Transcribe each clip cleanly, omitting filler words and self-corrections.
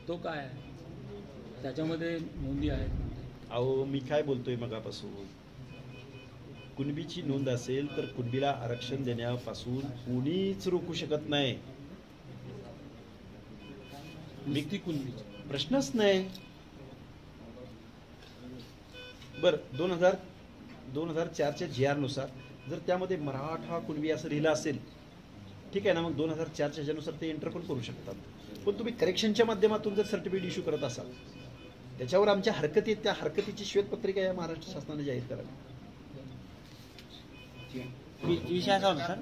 तो काय आहे त्याच्यामध्ये नोंदी आहेत. अहो मी काय बोलतोय मगापासून, कुणबीची नोंद असेल तर कुणबीला आरक्षण देण्यापासून कोणीच रोखू शकत नाही. नुसती कुणबीची प्रश्नच नाही. बर 2004च्या GR नुसार जर त्यामध्ये मराठा कुणबी असं लिहिलं असेल, ठीक आहे ना, मग 2004च्या ह्याच्यानुसार ते एंटर पण करू शकतात. पण तुम्ही करेक्शनच्या माध्यमातून जर सर्टिफिकेट इश्यू करत असाल, त्याच्यावर आमच्या हरकती आहेत, त्या हरकतीची श्वेतपत्रिका या महाराष्ट्र शासनाने जाहीर करावी. विषय असा होता सर,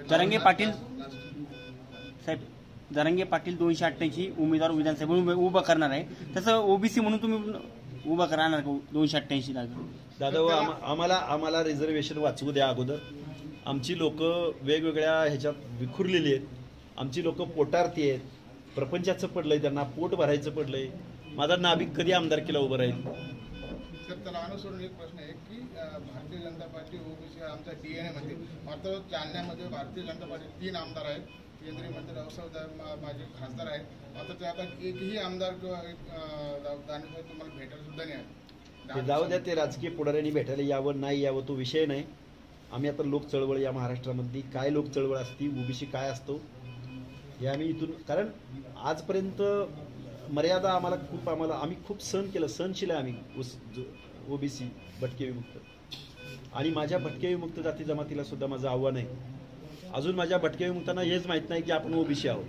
जरांगे पाटील साहेब, जरांगे पाटील 288 उमेदवार विधानसभेत उभं करणार आहे, तसं ओबीसी म्हणून तुम्ही उभं करणार का 288 दादा? आम्हाला रिझर्वेशन वाचवू द्या अगोदर. आमची लोक वेगवेगळ्या ह्याच्यात विखुरलेली आहेत. आमची लोक पोटार्थी आहेत, प्रपंचाचं पडलंय, त्यांना पोट भरायचं पडलंय. माझा नाभिक कधी आमदारकीला उभं राहील? सर त्याला अनुसरून एक प्रश्न आहे की भारतीय जनता पार्टी ओबीसी आमच्या DNA मध्ये, मात्र जालन्यामध्ये भारतीय जनता पार्टी 3 आमदार आहेत, केंद्रीय मंत्री रावसाहेब माझे खासदार आहेत, मात्र ते आता एकही आमदार किंवा दानवे तुम्हाला भेटायला सुद्धा नाही आहे. जाऊ द्या, ते राजकीय पुढाऱ्यांनी भेटायला यावं नाही यावं तो विषय नाही. आम्ही आता लोक चळवळ या महाराष्ट्रामध्ये काय लोक चळवळ असती, ओबीसी काय असतो हे आम्ही इथून, कारण आजपर्यंत मर्यादा आम्ही खूप सहन केलं, सहनशील आहे आम्ही ओबीसी भटके विमुक्त. आणि माझ्या भटके विमुक्त जाती जमातीला सुद्धा माझं आव्हान आहे. अजून माझ्या भटके विमुक्तांना हेच माहीत नाही की आपण ओबीसी आहोत.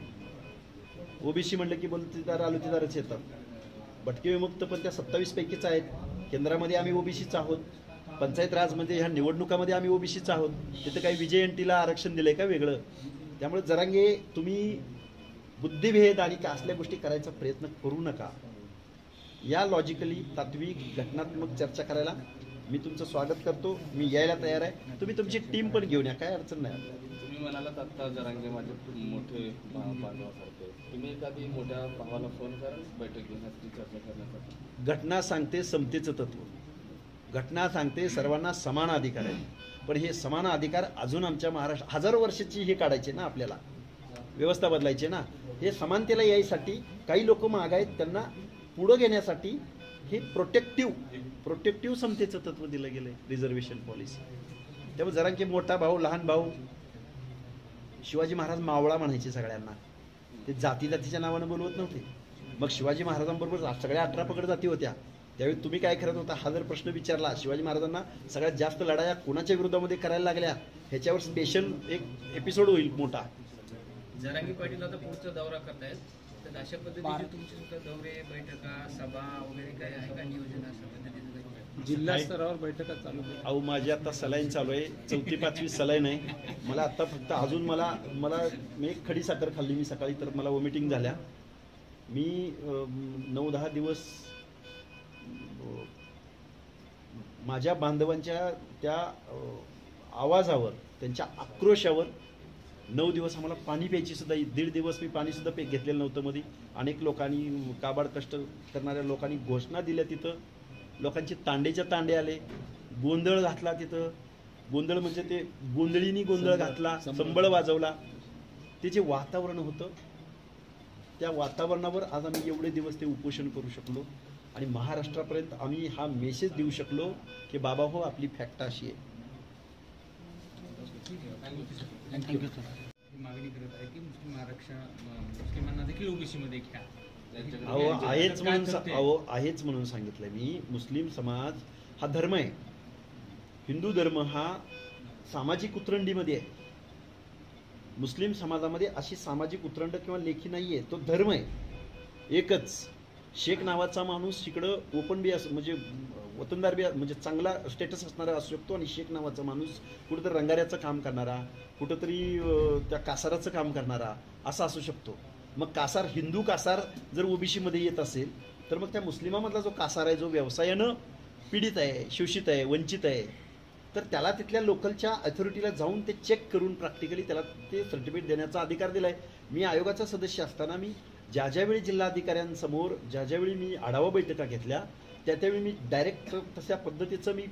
ओबीसी म्हणलं की बोलतेदार आलुतेदारच येतात. भटके विमुक्त पण त्या 27 पैकीच आहेत. केंद्रामध्ये आम्ही ओबीसीच आहोत, पंचायत राजमध्ये ह्या निवडणुकामध्ये आम्ही ओबीसीच आहोत. तिथं काही विजयंतीला आरक्षण दिलंय का वेगळं? त्यामुळे जरांगे तुम्ही बुद्धिभेद आणि का असल्या गोष्टी करायचा प्रयत्न करू नका. या लॉजिकली तात्विक घटनात्मक चर्चा करायला मी तुमचं स्वागत करतो. मी यायला तयार आहे. तुम्ही तुमची टीम पण घेऊन या, काय अडचण नाही. तुम्ही म्हणालात आता जरांगे माझे मोठे बांधवासारखे, तुम्ही एखादी मोठ्या भावाला फोन करा बैठक घेण्यासाठी, चर्चा करण्यासाठी. घटना सांगते समतेचं तत्व, घटना सांगते सर्वांना समान अधिकार आहे. पण हे समान अधिकार अजून आमच्या महाराष्ट्र हजारो वर्षाची हे काढायचे ना, आपल्याला व्यवस्था बदलायची ना. हे समानतेला यायसाठी काही लोक माग आहेत, त्यांना पुढं घेण्यासाठी हे प्रोटेक्टिव्ह समतेचं तत्व दिलं गेलंय, रिझर्वेशन पॉलिसी. त्यामुळे जरांगे मोठा भाऊ, लहान भाऊ, शिवाजी महाराज मावळा म्हणायचे सगळ्यांना, ते जातीच्या नावानं बोलवत नव्हते. मग शिवाजी महाराजांबरोबर सगळ्या 18 पगड जाती होत्या. त्यावेळी तुम्ही काय करत होता हा जर प्रश्न विचारला, शिवाजी महाराजांना सगळ्यात जास्त लढाया कोणाच्या विरोधामध्ये करायला लागल्या ह्याच्यावर स्पेशल एक एपिसोड होईल मोठा. जरांगे पाटील आता पुढचा दौरा करतायत, तर अशा पद्धतीचे तुमचे सुद्धा दौरे, बैठका, सभा वगैरे काय आहे का नियोजन अशा पद्धतीचं? जिल्हा स्तरावर बैठका चालू आहेत. अहो माझी आता सलाईन चालू आहे, 4थी 5वी सलाईन आहे मला आता. फक्त अजून मला मी एक खडी साखर खाल्ली मी सकाळी, तर मला वॉमिटिंग झाल्या. मी 9-10 दिवस माझ्या बांधवांच्या त्या आवाजावर, त्यांच्या आक्रोशावर 9 दिवस आम्हाला पाणी प्यायची सुद्धा, 1.5 दिवस मी पाणी सुद्धा घेतलेलं नव्हतं. मध्ये अनेक लोकांनी, काबाड कष्ट करणाऱ्या लोकांनी घोषणा दिल्या. तिथं लोकांचे तांडेच्या तांडे आले, गोंधळ घातला. तिथं गोंधळ म्हणजे ते गोंधळीनी गोंधळ घातला, संबळ वाजवला. ते जे वातावरण होतं, त्या वातावरणावर आज आम्ही एवढे दिवस ते उपोषण करू शकलो. आणि महाराष्ट्रापर्यंत आम्ही हा मेसेज देऊ शकलो की बाबा हो, आपली फॅक्ट अशी आहे. Thank you sir. मागणी करत आहे की मुस्लिम आरक्षण मुस्लिमांना देखील ओबीसी मध्ये घ्या. आहेच म्हणून सांगितलंय मी. मुस्लिम समाज हा धर्म आहे, हिंदू धर्म हा सामाजिक उतरंडीमध्ये आहे. मुस्लिम समाजामध्ये अशी सामाजिक उतरंड किंवा लेखी नाहीये, तो धर्म आहे एकच. शेख नावाचा माणूस इकडं ओपन बी असं, म्हणजे वतनदार बी, म्हणजे चांगला स्टेटस असणारा असू शकतो. आणि शेख नावाचा माणूस कुठंतरी रंगाऱ्याचं काम करणारा, कुठंतरी त्या कासाराचं काम करणारा असा असू शकतो. मग कासार, हिंदू कासार जर ओबीसी मध्ये येत असेल तर मग त्या मुस्लिमामधला जो कासार आहे, जो व्यवसायानं पीडित आहे, शोषित आहे, वंचित आहे, तर त्याला तिथल्या लोकलच्या अथॉरिटीला जाऊन ते चेक करून प्रॅक्टिकली त्याला ते सर्टिफिकेट देण्याचा अधिकार दिला आहे. मी आयोगाचा सदस्य असताना मी ज्यावेळी जिल्हाधिकाऱ्यांसमोर ज्यावेळी मी आढावा बैठका घेतल्या, त्यावेळी मी डायरेक्ट तशा पद्धतीचं मी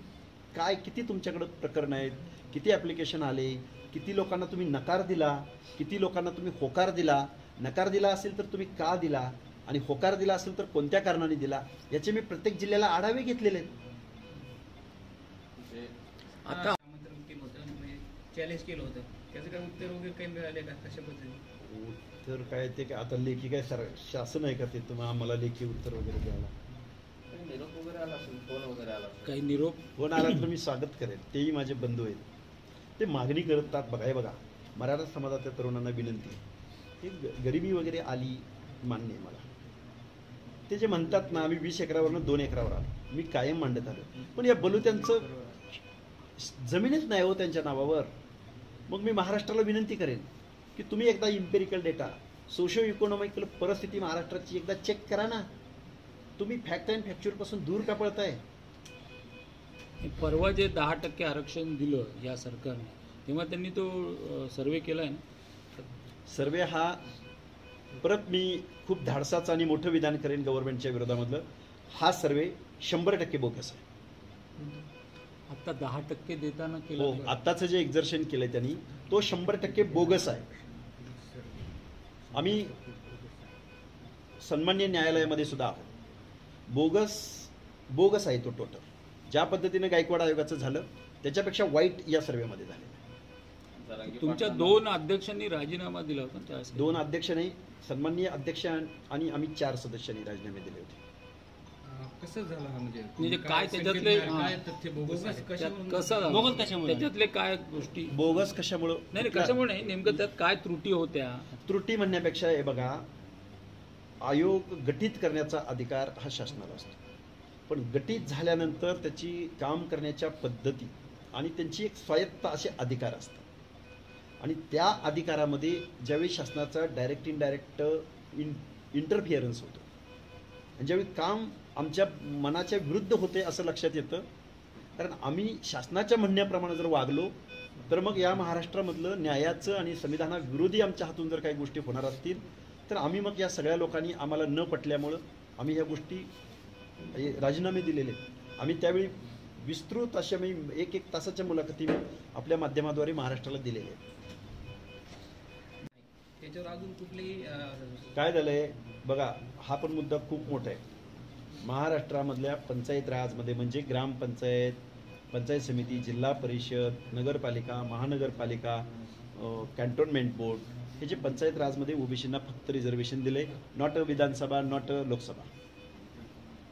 किती तुमच्याकडं प्रकरण आहेत, किती ॲप्लिकेशन आले, किती लोकांना तुम्ही नकार दिला, किती लोकांना तुम्ही होकार दिला, नकार दिला असेल तर तुम्ही का दिला, आणि होकार दिला असेल तर कोणत्या कारणाने दिला, याचे मी प्रत्येक जिल्ह्याला आढावे घेतलेले आहेत. आता आमंत्रण केलं होतं, म्हणजे चॅलेंज केलं होतं, त्याचं काय उत्तर वगैरे काही मिळाले का कशा पद्धतीने? उत्तर काय ते काय आता लेखी काय शासन आहे का ते तुम्हाला आम्हाला लेखी उत्तर वगैरे द्यायला? निरोप वगैरे आला असेल, फोन वगैरे आला असेल. काही निरोप फोन आला तर मी स्वागत करेन, तेही माझे बंधू आहेत, ते मागणी करतात. बघा मराठा समाजाच्या तरुणांना विनंती आहे, ही गरिबी वगैरे आली मान्य आहे मला. ते जे म्हणतात ना आम्ही 20 एकरावरनं 2 एकरावर आलो, मी कायम मांडत आलो, पण या बलुत्यांचं जमीनच नाही हो त्यांच्या नावावर. मग मी महाराष्ट्राला विनंती करेन की तुम्ही एकदा इम्पेरिकल डेटा, सोशो इकॉनॉमिकल परिस्थिती महाराष्ट्राची एकदा चेक करा ना. तुम्ही फॅक्ट अँड फॅक्च्युअलपासून दूर का पळताय? परवा जे 10% आरक्षण दिलं या सरकारने, तेव्हा त्यांनी तो सर्वे केला आहे ना. सर्वे हा परत मी खूप धाडसाचं आणि मोठं विधान करेन गव्हर्नमेंटच्या विरोधामधलं. हा सर्वे 100% बोगस आहे. आता 10% देताना हो, केलं. आत्ताचं जे एक्झर्शन केलंय त्यांनी तो 100% बोगस आहे. आम्ही सन्मान्य न्यायालयामध्ये सुद्धा आहोत. बोगस आहे तो टोटल. ज्या पद्धतीने गायकवाड आयोगाचं झालं त्याच्यापेक्षा वाईट या सर्वेमध्ये झाले. तुमच्या 2 अध्यक्षांनी राजीनामा दिला होता त्यावेळेस. 2 अध्यक्ष नाही, सन्माननीय अध्यक्ष आणि आम्ही 4 सदस्यांनी राजीनामे दिले होते. कसं झालं हा म्हणजे काय त्याच्यातले काय तथ्य बोगस आहे? कसं झालं? बोगस कशामुळे? त्याच्यातले काय गोष्टी बोगस कशामुळं? नाही कशामुळे नाही, नेमकं त्यात काय त्रुटी होत्या? त्रुटी म्हणण्यापेक्षा हे बघा, आयोग गठीत करण्याचा अधिकार हा शासनाला असतो, पण गठीत झाल्यानंतर त्याची काम करण्याच्या पद्धती आणि त्यांची एक स्वायत्त असे अधिकार असतात. आणि त्या अधिकारामध्ये ज्यावेळी शासनाचा डायरेक्ट इनडायरेक्ट इंटरफिअरन्स होतो आणि ज्यावेळी काम आमच्या मनाच्या विरुद्ध होते असं लक्षात येतं. कारण आम्ही शासनाच्या म्हणण्याप्रमाणे जर वागलो तर मग या महाराष्ट्रामधलं न्यायाचं आणि संविधानाविरोधी आमच्या हातून जर काही गोष्टी होणार असतील तर आम्ही मग या सगळ्या लोकांनी आम्हाला न पटल्यामुळं आम्ही ह्या गोष्टी राजीनामे दिलेले. आम्ही त्यावेळी विस्तृत अशा मी 1-1 तासाच्या मुलाखती आपल्या माध्यमाद्वारे महाराष्ट्राला दिलेल्या आहेत. त्याच्यावर अजून कुठलीही काय झालंय बघा, हा पण मुद्दा खूप मोठा आहे. महाराष्ट्रामधल्या पंचायत राजमध्ये म्हणजे ग्रामपंचायत, पंचायत समिती, जिल्हा परिषद, नगरपालिका, महानगरपालिका, कॅन्टोन्मेंट बोर्ड, हे जे पंचायत राजमध्ये ओबीसींना फक्त रिझर्वेशन दिले, नॉट विधानसभा, नॉट लोकसभा.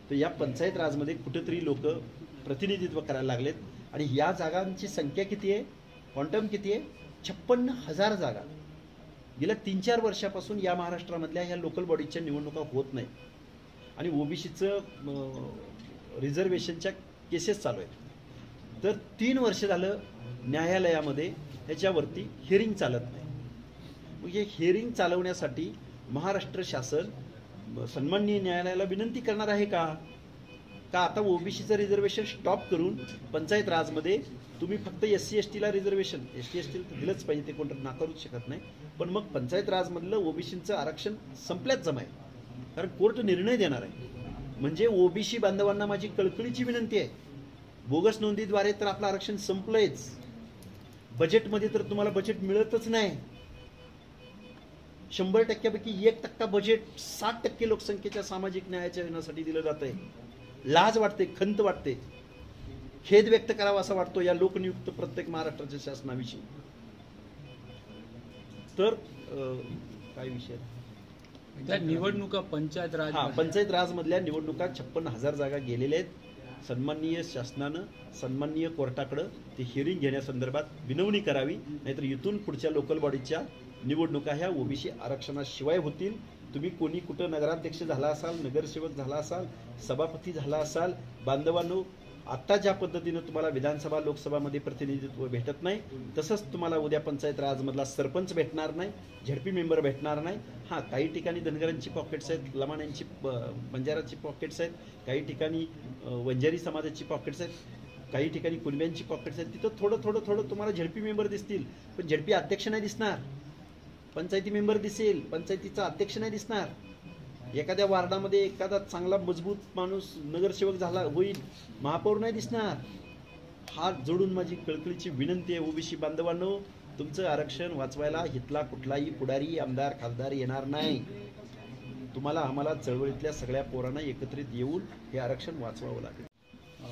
तर या पंचायत राजमध्ये कुठेतरी लोक प्रतिनिधित्व करायला लागलेत. आणि या जागांची संख्या किती आहे, क्वांटम किती आहे? 56,000 जागा. गेल्या 3-4 वर्षापासून या महाराष्ट्रामधल्या ह्या लोकल बॉडीच्या निवडणुका होत नाही आणि ओबीसीचं रिझर्वेशनच्या केसेस चालू आहेत. तर 3 वर्ष झालं न्यायालयामध्ये ह्याच्यावरती हिअरिंग चालत नाही. मग हे हिअरिंग चालवण्यासाठी महाराष्ट्र शासन सन्माननीय न्यायालयाला विनंती करणार आहे का आता ओबीसीचं रिझर्वेशन स्टॉप करून पंचायत राजमध्ये तुम्ही फक्त SC ST ला रिझर्वेशन, ST ST तर दिलंच पाहिजे, ते कोण नाकारूच शकत नाही, पण मग पंचायत राजमधलं ओबीसीचं आरक्षण संपल्याच जमा आहे. कारण कोर्ट निर्णय देणार आहे. म्हणजे ओबीसी बांधवांना माझी कळकळीची विनंती आहे, बोगस नोंदीद्वारे तर आपलं आरक्षण संपलंयच, बजेटमध्ये तर तुम्हाला बजेट मिळतच नाही. 100%पैकी 1% बजेट 60% लोकसंख्येच्या सामाजिक न्यायाच्या विनासाठी दिलं जात आहे. लाज वाटते, खंत वाटते, खेद व्यक्त करावा असा वाटतो या लोकनियुक्त प्रत्येक महाराष्ट्राच्या शासनाविषयी. तर काय विषय त्या निवडणुका पंचायत राज, पंचायत राजमधल्या निवडणुका 56,000 जागा गेलेल्या आहेत. सन्माननीय शासनानं सन्माननीय कोर्टाकडं ते हिअरिंग घेण्यासंदर्भात विनवणी करावी, नाहीतर इथून पुढच्या लोकल बॉडीच्या निवडणुका ह्या ओबीसी आरक्षणाशिवाय होतील. तुम्ही कोणी कुठं नगराध्यक्ष झाला असाल, नगरसेवक झाला असाल, सभापती झाला असाल, बांधवांनो आत्ता ज्या पद्धतीनं तुम्हाला विधानसभा लोकसभामध्ये प्रतिनिधित्व भेटत नाही, तसंच तुम्हाला उद्या पंचायत राजमधला सरपंच भेटणार नाही, झेडपी मेंबर भेटणार नाही. हां, काही ठिकाणी धनगरांची पॉकेट्स आहेत, लमाण्यांची बंजाराची पॉकेट्स आहेत, काही ठिकाणी वंजारी समाजाची पॉकेट्स आहेत, काही ठिकाणी कुणब्यांची पॉकेट्स आहेत. तिथं थोडं तुम्हाला झेडपी मेंबर दिसतील, पण झेडपी अध्यक्ष नाही दिसणार. पंचायती मेंबर दिसेल, पंचायतीचा अध्यक्ष नाही दिसणार. एखाद्या वार्डामध्ये एखादा चांगला मजबूत माणूस नगरसेवक झाला होईल, महापौर नाही दिसणार. हात जोडून माझी कळकळीची विनंती आहे ओबीसी बांधवांनो, तुमचं आरक्षण वाचवायला इथला कुठलाही पुढारी आमदार खासदार येणार नाही. तुम्हाला आम्हाला चळवळीतल्या सगळ्या पोरांना एकत्रित येऊन हे आरक्षण वाचवावं लागेल.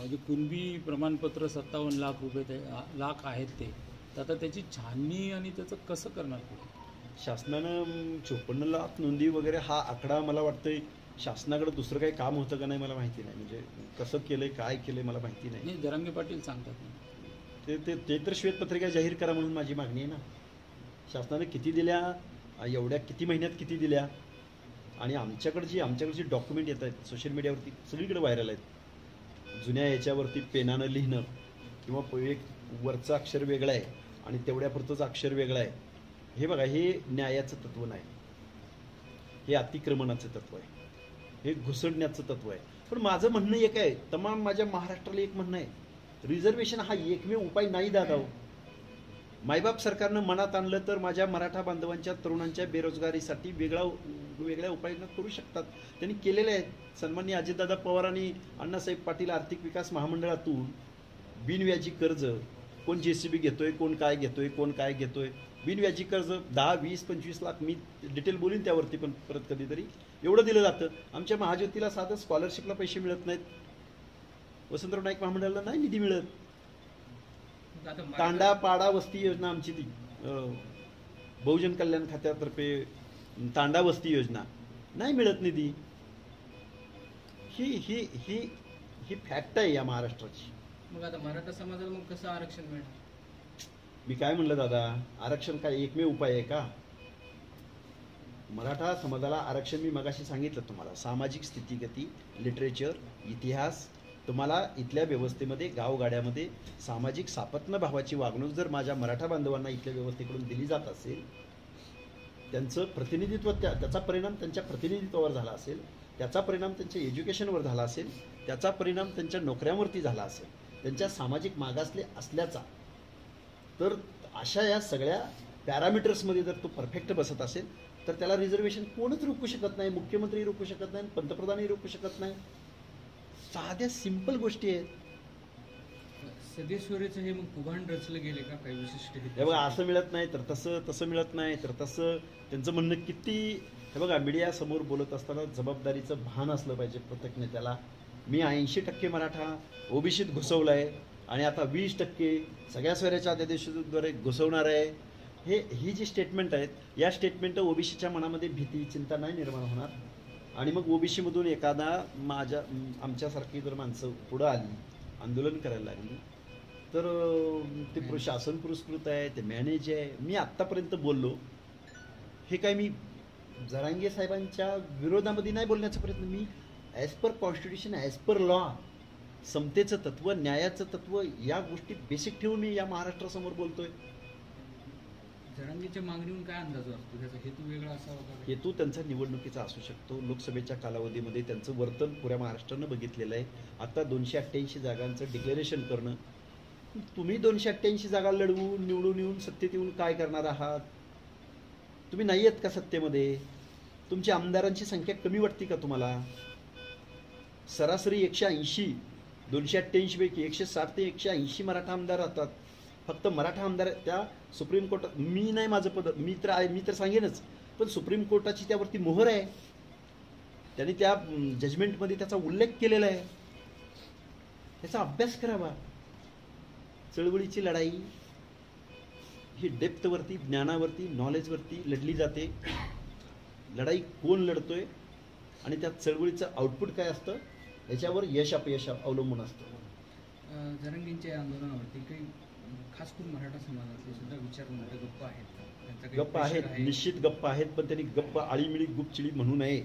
जे कुणबी प्रमाणपत्र 57 लाख रुपये लाख आहेत ते, तर आता त्याची छाननी आणि त्याचं कसं करणार पुढे? शासनानं 54 लाख नोंदी वगैरे हा आकडा मला वाटतंय शासनाकडे दुसरं काही काम होतं का नाही मला माहिती नाही. म्हणजे कसं केलंय काय केलंय मला माहिती नाही. नाही, जरांगे पाटील सांगतात ते तर श्वेतपत्रिका जाहीर करा म्हणून माझी मागणी आहे ना. शासनाने किती दिल्या, एवढ्या किती महिन्यात किती दिल्या, आणि आमच्याकडची डॉक्युमेंट येत आहेत सोशल मीडियावरती सगळीकडे व्हायरल आहेत. जुन्या याच्यावरती पेनानं लिहिणं किंवा एक वरचं अक्षर वेगळं आहे आणि तेवढ्यापुरतंच अक्षर वेगळं आहे. हे बघा, हे न्यायाचं तत्व नाही, हे अतिक्रमणाचं तत्व आहे, हे घुसडण्याचं तत्व आहे. पण माझं म्हणणं एक आहे, तमाम माझ्या महाराष्ट्राला एक म्हणणं आहे, रिझर्वेशन हा एकमेव उपाय नाही दादा. मायबाप सरकारनं मनात आणलं तर माझ्या मराठा बांधवांच्या तरुणांच्या बेरोजगारीसाठी वेगळ्या उपाययोजना करू शकतात. त्यांनी केलेले आहेत. सन्माननीय अजितदादा पवार आणि अण्णासाहेब पाटील आर्थिक विकास महामंडळातून बिनव्याजी कर्ज, कोण JCB घेतोय, कोण काय घेतोय, बिनव्याजी कर्ज 10, 20, 25 लाख, मी डिटेल बोलीन त्यावरती पण परत कधीतरी, एवढं दिलं जातं. आमच्या महाज्योतीला साधं स्कॉलरशिपला पैसे मिळत नाहीत, वसंतराव नाईक महामंडळाला नाही निधी मिळत. तांडा पाडा वस्ती योजना आमची ती बहुजन कल्याण खात्यातर्फे तांडा वस्ती योजना नाही मिळत निधी. ही फॅक्ट आहे या महाराष्ट्राची. मग आता मराठा समाजाला मग कसं आरक्षण मिळणार? मी काय म्हणलं दादा, आरक्षण काय एकमेव उपाय आहे का? मराठा समाजाला आरक्षण मी मगाशी सांगितलं तुम्हाला, सामाजिक स्थितीगती, लिटरेचर, इतिहास, तुम्हाला इथल्या व्यवस्थेमध्ये गावगाड्यामध्ये सामाजिक सापत्न भावाची वागणूक जर माझ्या मराठा बांधवांना इथल्या व्यवस्थेकडून दिली जात असेल, त्यांचं प्रतिनिधित्व, त्याचा परिणाम त्यांच्या प्रतिनिधित्वावर झाला असेल, त्याचा परिणाम त्यांच्या एज्युकेशनवर झाला असेल, त्याचा परिणाम त्यांच्या नोकऱ्यांवरती झाला असेल, त्यांच्या सामाजिक मागासले असल्याचा, तर अशा या सगळ्या पॅरामीटर्समध्ये जर तो परफेक्ट बसत असेल तर त्याला रिझर्वेशन कोणच रोखू शकत नाही. मुख्यमंत्री रोखू शकत नाही, पंतप्रधानही रोखू शकत नाही. साध्या सिंपल गोष्टी आहेत. सदेश्वरीचं हे मग कुभांड रचलं गेले का काही विशिष्ट? हे बघा, असं मिळत नाही तर तसं मिळत नाही तर तसं. त्यांचं म्हणणं किती, हे बघा, मीडियासमोर बोलत असताना जबाबदारीचं भान असलं पाहिजे प्रत्येक नेत्याला. मी 80% मराठा ओबीसीत घुसवलं आहे आणि आता 20% सगळ्या स्वैराच्या अध्यादेशाद्वारे घुसवणार आहे. ही जी स्टेटमेंट आहेत, या स्टेटमेंट ओबीसीच्या मनामध्ये भीती चिंता नाही निर्माण होणार. आणि मग ओबीसीमधून एखादा आमच्यासारखी जर माणसं पुढं आली, आंदोलन करायला लागली, तर ते शासन पुरस्कृत आहे, ते मॅनेज आहे. मी आत्तापर्यंत बोललो, हे काय मी जरांगे साहेबांच्या विरोधामध्ये नाही बोलण्याचा प्रयत्न, मी as per constitution, as per law, समतेचं तत्व, न्यायाचं तत्व, या गोष्टी बेसिक ठेवून मी या महाराष्ट्रासमोर बोलतोय. जरांगेच्या मागणीहून काय अंदाज असतो? त्याचा हेतू वेगळा असावा का? हेतू त्यांचा निवडणुकीचा असू शकतो. लोकसभेच्या कालावधीमध्ये त्यांचं वर्तन पुऱ्या महाराष्ट्रानं बघितलेलं आहे. आता 288 जागांचं डिक्लेरेशन करणं, तुम्ही 288 जागा लढवून निवडून येऊन सत्तेत येऊन काय करणार आहात? तुम्ही नाही आहेत का सत्तेमध्ये? तुमची आमदारांची संख्या कमी वाटते का तुम्हाला? सरासरी 180, 288 पैकी 160 ते 180 मराठा आमदार राहतात. फक्त मराठा आमदार त्या सुप्रीम कोर्टात, मी नाही माझं पद, मी तर सांगेनच, पण सुप्रीम कोर्टाची त्यावरती मोहर आहे. त्यांनी त्या जजमेंटमध्ये त्याचा उल्लेख केलेला आहे. त्याचा अभ्यास करावा. चळवळीची लढाई ही डेप्थवरती, ज्ञानावरती, नॉलेजवरती लढली जाते. लढाई कोण लढतोय आणि त्या चळवळीचं आउटपुट काय असतं याच्यावर यश अपयश अवलंबून असतं. जरांगेंच्या आंदोलनावरती काही खास करून मराठा समाजातले सुद्धा विचार मोठे गप्प आहेत का? त्यांचा काही गप्प आहेत, pressure आहे? निश्चित गप्प आहेत, पण त्यांनी गप्प आळीमिळी गुपचिळी म्हणू नये.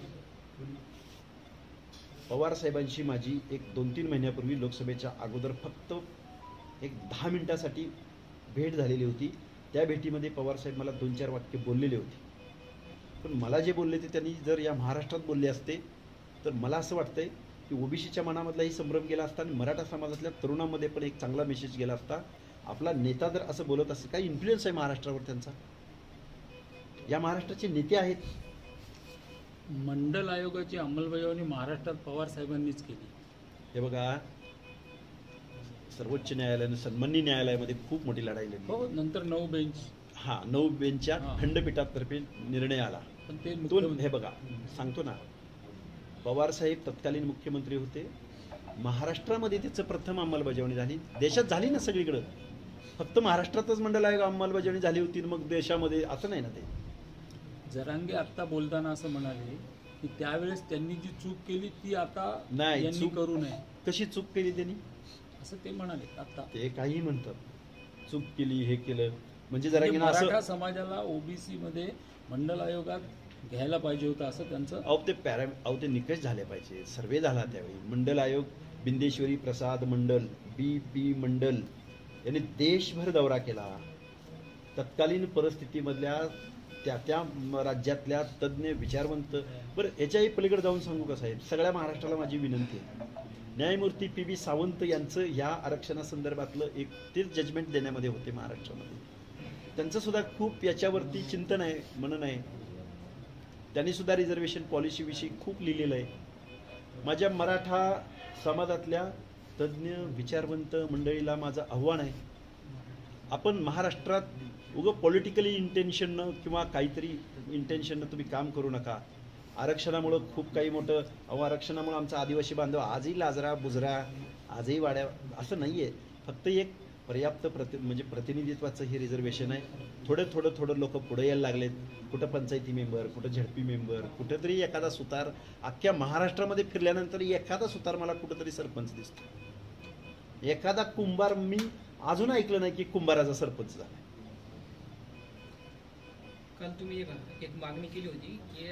पवार साहेबांशी माझी एक 2-3 महिन्यापूर्वी लोकसभेच्या अगोदर फक्त एक 10 मिनिटासाठी भेट झालेली होती. त्या भेटीमध्ये पवार साहेब मला 2-4 वाक्य बोललेले होते. पण मला जे बोलले ते त्यांनी जर या महाराष्ट्रात बोलले असते तर मला असं वाटतंय की ओबीसीच्या मनामधलाही संभ्रम गेला असता आणि मराठा समाजातल्या तरुणांमध्ये पण एक चांगला मेसेज गेला असता. आपला नेता जर असं बोलत असेल, काही इन्फ्लुएन्स आहे महाराष्ट्रावर त्यांचा. या महाराष्ट्राचे नेते आहेत. मंडल आयोगाची अंमलबजावणी महाराष्ट्रात पवार साहेबांनीच केली. हे बघा, सर्वोच्च न्यायालयानं सन्माननीय न्यायालयामध्ये खूप मोठी लढाई लढली. हो, नंतर 9 बेंच. 9 बेंचच्या हां. खंडपीठातर्फे निर्णय आला. पण ते तो मुख्यमंत्री- हे बघा सांगतो ना, पवार साहेब तत्कालीन मुख्यमंत्री होते. महाराष्ट्रामध्ये त्याचं प्रथम अंमलबजावणी झाली. देशात झाली ना सगळीकडं, फक्त महाराष्ट्रातच मंडल आयोग अंमलबजावणी झाली होती, मग देशामध्ये असं नाही ना. ते जरांगे आत्ता बोलताना असं म्हणाले की त्यावेळेस त्यांनी जी चूक केली ती आता नाही, यांनी चूक- करू नये, कशी चूक केली त्यांनी, असं ते म्हणाले. आता ते काही म्हणतात. चूक केली, हे केलं म्हणजे म्हणजे जरा असं मराठा समाजाला ओबीसी मध्ये मंडल आयोगात घ्यायला पाहिजे होतं असं त्यांचं. अहो ते निकष झाले पाहिजे. सर्वे झाला त्यावेळी. मंडल आयोग बिंदेश्वरी प्रसाद मंडल, BP मंडल यांनी देशभर दौरा केला. तत्कालीन परिस्थितीमधल्या त्या राज्यातल्या तज्ज्ञ विचारवंत. बरं, याच्याही पलीकडे जाऊन सांगू का साहेब, सगळ्या महाराष्ट्राला माझी विनंती आहे, न्यायमूर्ती PB सावंत यांचं ह्या आरक्षणासंदर्भातलं एक तेच जजमेंट देण्यामध्ये होते महाराष्ट्रामध्ये. त्यांचं सुद्धा खूप याच्यावरती चिंतन आहे, मनन आहे. त्यांनी सुद्धा रिझर्वेशन पॉलिसीविषयी खूप लिहिलेलं आहे. माझ्या मराठा समाजातल्या तज्ज्ञ विचारवंत मंडळीला माझं आव्हान आहे, आपण महाराष्ट्रात उगं पॉलिटिकली इंटेन्शननं किंवा काहीतरी इंटेन्शननं तुम्ही काम करू नका. आरक्षणामुळं खूप काही मोठं, आरक्षणामुळं आमचा आदिवासी बांधव आजही लाजरा बुजरा, आजही वाड्या, असं नाही आहे. फक्त एक पर्याप्त म्हणजे प्रतिनिधित्वाचं हे रिझर्वेशन आहे. थोडं लोक पुढे यायला लागलेत. कुठं पंचायती मेंबर, कुठं झडपी मेंबर, कुठंतरी एखादा सुतार. अख्ख्या महाराष्ट्रामध्ये फिरल्यानंतर एखादा सुतार मला कुठंतरी सरपंच दिसतो. एखादा कुंभार मी अजून ऐकलं नाही की कुंभाराचा सरपंच झाला. काल तुम्ही एक मागणी केली होती की